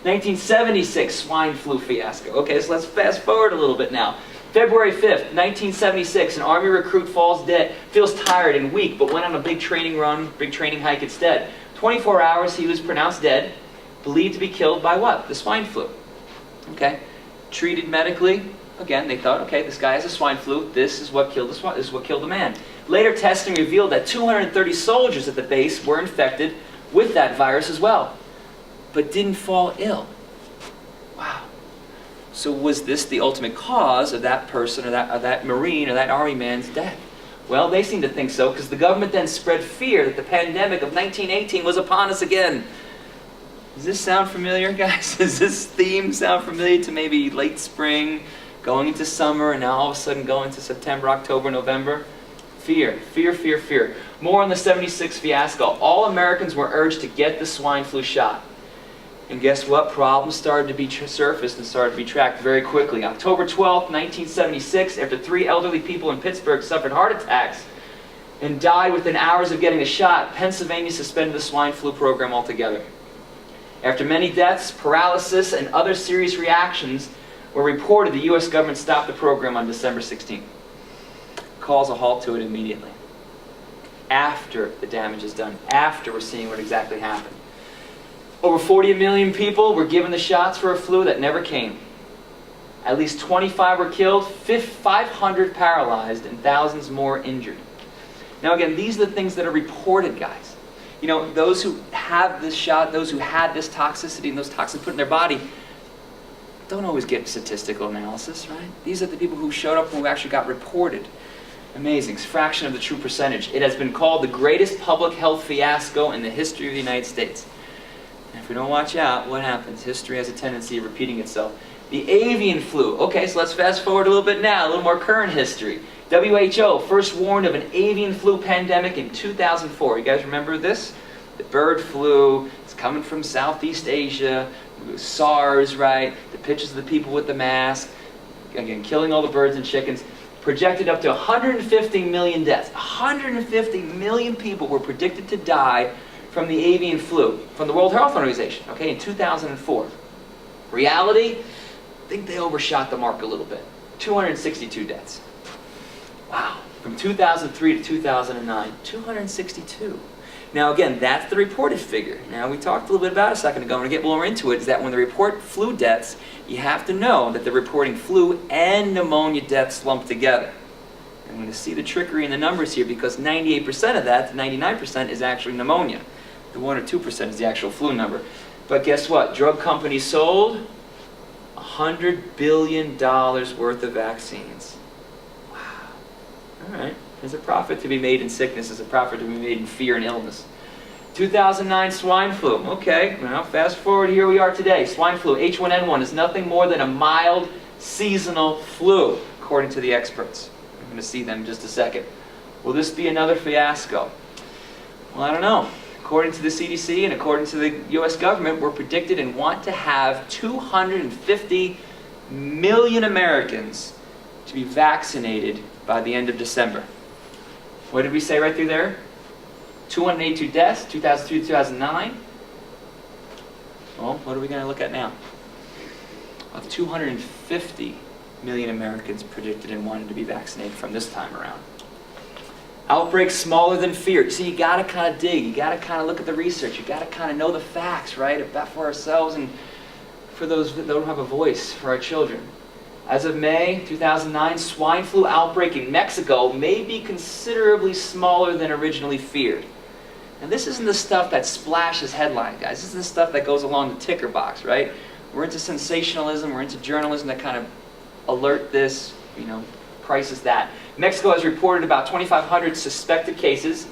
1976, swine flu fiasco. Okay, so let's fast forward a little bit now. February 5th, 1976, an Army recruit falls dead, feels tired and weak, but went on a big training run, big training hike instead. 24 hours, he was pronounced dead, believed to be killed by what? The swine flu. Okay, treated medically. Again, they thought, okay, this guy has a swine flu. This is what killed the man. Later testing revealed that 230 soldiers at the base were infected with that virus as well, but didn't fall ill. Wow. So was this the ultimate cause of that person or that Marine or that Army man's death? Well, they seem to think so, because the government then spread fear that the pandemic of 1918 was upon us again. Does this sound familiar, guys? Does this theme sound familiar to maybe late spring, going into summer, and now all of a sudden going into September, October, November? Fear, fear, fear, fear. More on the 76 fiasco. All Americans were urged to get the swine flu shot. And guess what? Problems started to be surfaced and started to be tracked very quickly. October 12th, 1976, after 3 elderly people in Pittsburgh suffered heart attacks and died within hours of getting the shot, Pennsylvania suspended the swine flu program altogether. After many deaths, paralysis, and other serious reactions were reported, the U.S. government stopped the program on December 16th. Calls a halt to it immediately. After the damage is done, after we're seeing what exactly happened. Over 40 million people were given the shots for a flu that never came. At least 25 were killed, 500 paralyzed, and thousands more injured. Now again, these are the things that are reported, guys. You know, those who have this shot, those who had this toxicity and those toxins put in their body, don't always get statistical analysis, right? These are the people who showed up and who actually got reported. Amazing. It's a fraction of the true percentage. It has been called the greatest public health fiasco in the history of the United States. And if we don't watch out, what happens? History has a tendency of repeating itself. The avian flu. Okay, so let's fast forward a little bit now, a little more current history. WHO first warned of an avian flu pandemic in 2004. You guys remember this? The bird flu. It's coming from Southeast Asia. SARS, right? The pictures of the people with the mask. Again, killing all the birds and chickens. Projected up to 150 million deaths. 150 million people were predicted to die from the avian flu, from the World Health Organization, okay, in 2004. Reality, I think they overshot the mark a little bit. 262 deaths. Wow. From 2003 to 2009, 262. Now again, that's the reported figure. Now we talked a little bit about it a second ago, I'm going to get more into it, is that when they report flu deaths, you have to know that they're reporting flu and pneumonia deaths lumped together. I'm going to see the trickery in the numbers here, because 98% of that, 99% is actually pneumonia. The 1 or 2% is the actual flu number. But guess what? Drug companies sold $100 billion worth of vaccines. Wow. All right. There's a profit to be made in sickness. There's a profit to be made in fear and illness. 2009 swine flu. Okay, now fast forward, here we are today. Swine flu, H1N1, is nothing more than a mild seasonal flu, according to the experts. I'm going to see them in just a second. Will this be another fiasco? Well, I don't know. According to the CDC and according to the U.S. government, we're predicted and want to have 250 million Americans to be vaccinated by the end of December. What did we say right through there? 282 deaths, 2002 to 2009. Well, what are we going to look at now? Of 250 million Americans predicted and wanted to be vaccinated from this time around. Outbreaks smaller than feared. See, you got to kind of dig. You got to kind of look at the research. You got to kind of know the facts, right? About for ourselves and for those that don't have a voice, for our children. As of May 2009, swine flu outbreak in Mexico may be considerably smaller than originally feared. And this isn't the stuff that splashes headlines, guys. This is the stuff that goes along the ticker box, right? We're into sensationalism. We're into journalism that kind of alert this, crisis that. Mexico has reported about 2,500 suspected cases.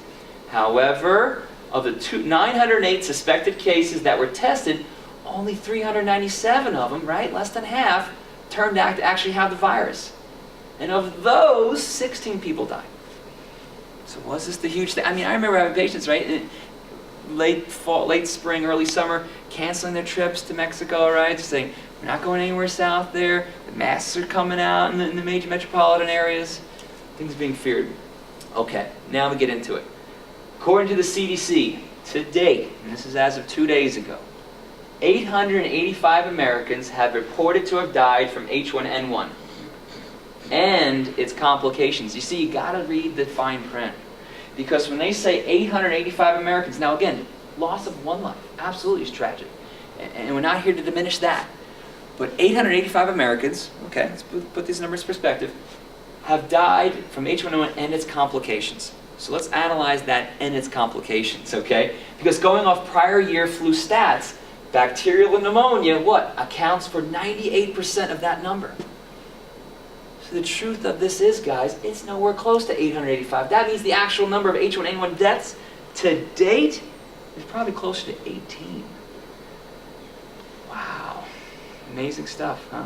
However, of the 908 suspected cases that were tested, only 397 of them, right, less than half, turned out to actually have the virus. And of those, 16 people died. So was this the huge thing? I mean, I remember having patients, right, late fall, late spring, early summer, canceling their trips to Mexico, right, just saying, we're not going anywhere south there, the masks are coming out in the major metropolitan areas, things being feared. Okay, now we get into it. According to the CDC, to date, and this is as of 2 days ago, 885 Americans have reported to have died from H1N1 and its complications. You see, you got to read the fine print. Because when they say 885 Americans, now again, loss of one life absolutely is tragic. And we're not here to diminish that. But 885 Americans, okay, let's put these numbers in perspective, have died from H1N1 and its complications. So let's analyze that and its complications, okay? Because going off prior year flu stats, bacterial pneumonia, what? Accounts for 98% of that number. So the truth of this is, guys, it's nowhere close to 885. That means the actual number of H1N1 deaths to date is probably closer to 18. Wow. Amazing stuff, huh?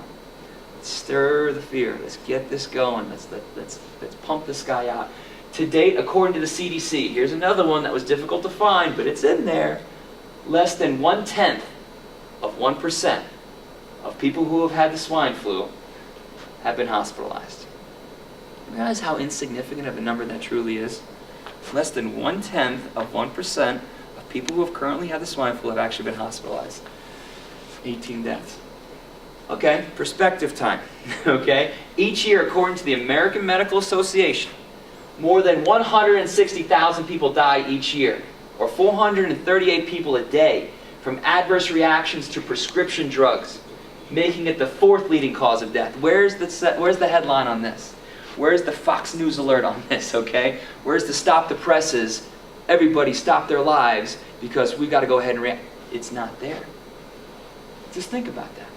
Let's stir the fear. Let's get this going. Let's pump this guy out. To date, according to the CDC, here's another one that was difficult to find, but it's in there. Less than 1/10 of 1% of people who have had the swine flu have been hospitalized. You realize how insignificant of a number that truly is? Less than 1/10 of 1% of people who have currently had the swine flu have actually been hospitalized. 18 deaths. Okay, perspective time. Okay, each year, according to the American Medical Association, more than 160,000 people die each year, or 438 people a day, from adverse reactions to prescription drugs, making it the 4th leading cause of death. Where's the headline on this? Where's the Fox News alert on this, okay? Where's the stop the presses, everybody stop their lives because we got to go ahead and react? It's not there. Just think about that.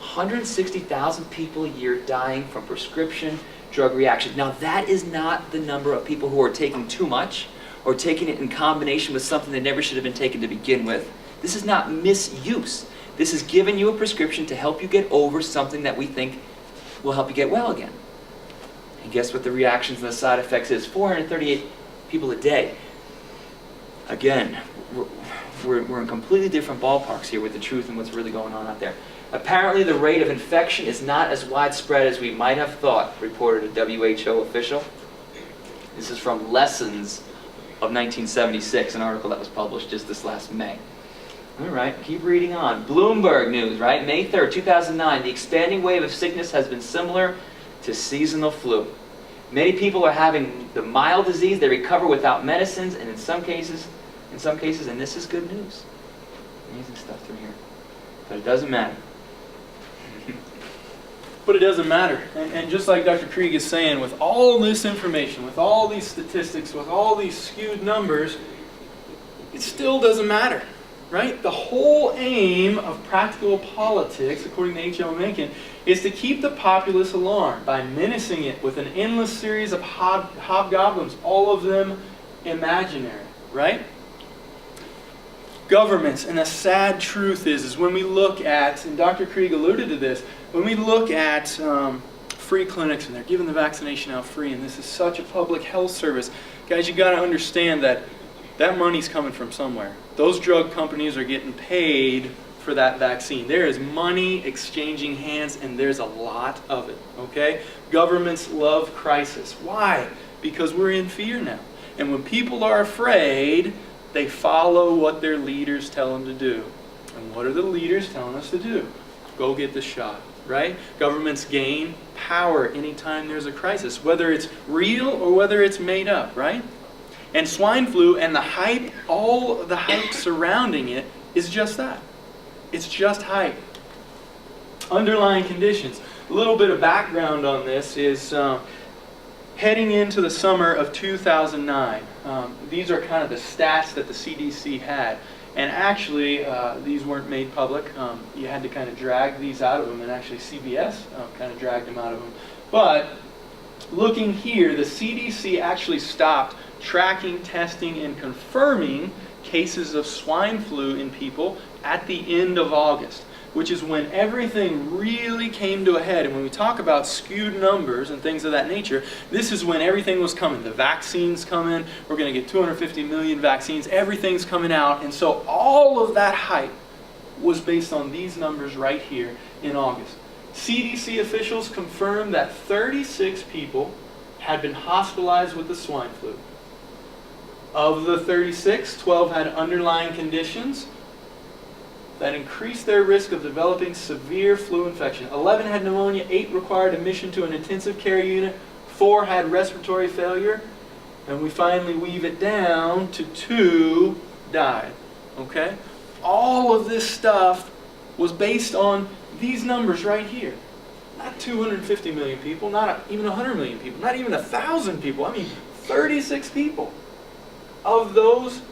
160,000 people a year dying from prescription drug reactions. Now that is not the number of people who are taking too much or taking it in combination with something that never should have been taken to begin with. This is not misuse. This is giving you a prescription to help you get over something that we think will help you get well again. And guess what the reactions and the side effects is? 438 people a day. Again, we're in completely different ballparks here with the truth and what's really going on out there. Apparently the rate of infection is not as widespread as we might have thought, reported a WHO official. This is from Lessons of 1976, an article that was published just this last May. All right, keep reading on. Bloomberg News, right? May 3rd, 2009, the expanding wave of sickness has been similar to seasonal flu. Many people are having the mild disease, they recover without medicines, and in some cases, and this is good news. Amazing stuff through here. But it doesn't matter. But it doesn't matter. And just like Dr. Krieg is saying, with all this information, with all these statistics, with all these skewed numbers, it still doesn't matter, right? The whole aim of practical politics, according to H.L. Mencken, is to keep the populace alarmed by menacing it with an endless series of hobgoblins, all of them imaginary, right? Governments, and the sad truth is when we look at, and Dr. Krieg alluded to this, when we look at free clinics and they're giving the vaccination out free, and this is such a public health service, guys, you got to understand that that money's coming from somewhere. Those drug companies are getting paid for that vaccine. There is money exchanging hands, and there's a lot of it, okay? Governments love crisis. Why? Because we're in fear now. And when people are afraid, they follow what their leaders tell them to do. And what are the leaders telling us to do? Go get the shot, right? Governments gain power anytime there's a crisis, whether it's real or whether it's made up, right? And swine flu and the hype, all the hype surrounding it is just that. It's just hype. Underlying conditions. A little bit of background on this is heading into the summer of 2009. These are kind of the stats that the CDC had. And actually, these weren't made public. You had to kind of drag these out of them, and actually CBS kind of dragged them out of them. But looking here, the CDC actually stopped tracking, testing, and confirming cases of swine flu in people at the end of August, which is when everything really came to a head. And when we talk about skewed numbers and things of that nature, this is when everything was coming. The vaccines come in. We're going to get 250 million vaccines. Everything's coming out. And so all of that hype was based on these numbers right here in August. CDC officials confirmed that 36 people had been hospitalized with the swine flu. Of the 36, 12 had underlying conditions. that increased their risk of developing severe flu infection. 11 had pneumonia, 8 required admission to an intensive care unit, 4 had respiratory failure, and we finally weave it down to 2 died. Okay? All of this stuff was based on these numbers right here. Not 250 million people, not even 100 million people, not even 1,000 people. I mean, 36 people. Of those,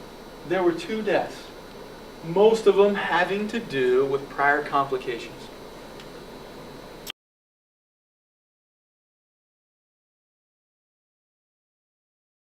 there were 2 deaths. Most of them having to do with prior complications.